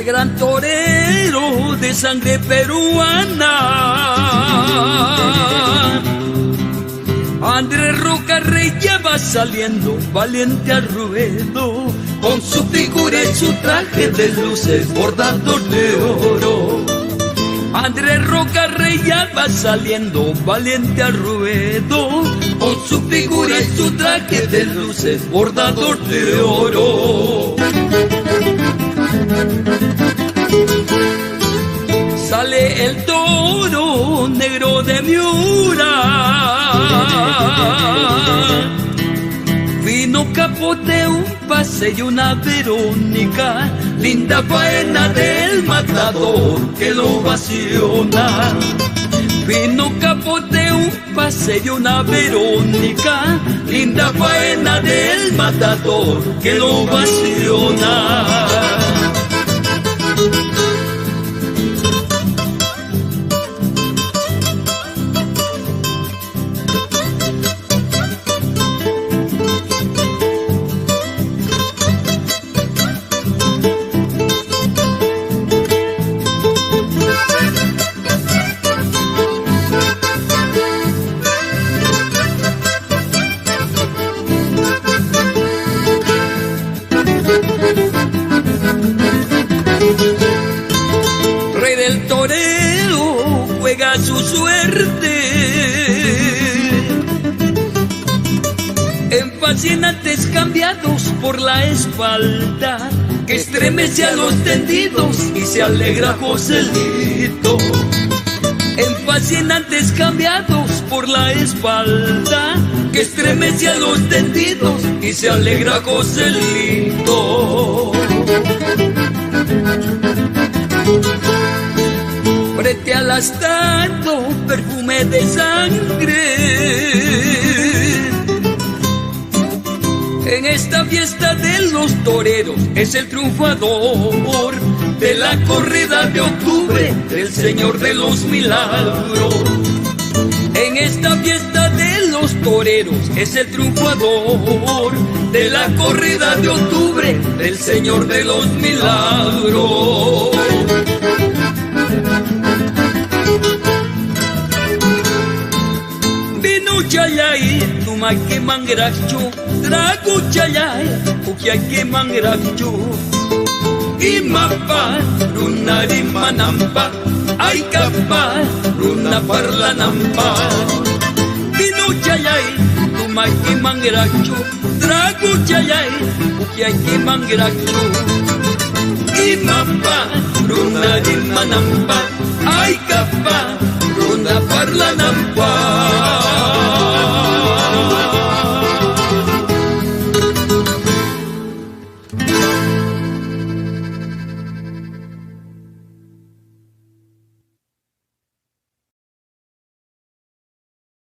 Gran torero de sangre peruana, Andrés Roca Rey ya va saliendo valiente al ruedo, con su figura y su traje de luces bordados de oro. Andrés Roca Rey ya va saliendo valiente al ruedo, con su figura y su traje de luces bordados de oro. Sale el toro negro de Miura, fino capote, un pase y una Verónica, linda faena del matador que lo ovaciona. Fino capote, un pase y una Verónica, linda faena del matador que lo ovaciona. Rey del torero juega su suerte en fascinantes cambiados por la espalda, que estremece a los tendidos y se alegra Joselito. En fascinantes cambiados por la espalda, que estremece a los tendidos y se alegra Joselito. Frente al astado, perfume de sangre, en esta fiesta de los toreros es el triunfador de la corrida de octubre del Señor de los Milagros. En esta fiesta de los toreros es el triunfador de la corrida de octubre del Señor de los Milagros. Vino Chayay, Tumaki Mangrachu, Dragu Chayay, Ukiaki Mangrachu, Imapa, Runari Manampa, Ay Kapa, Runa Parlanampa. Vino Chayay, Tumaki Mangrachu, Dragu Chayay, Ukiaki Mangrachu, Imapa, Runari Manampa, Ay Kapa, Runa Parlanampa.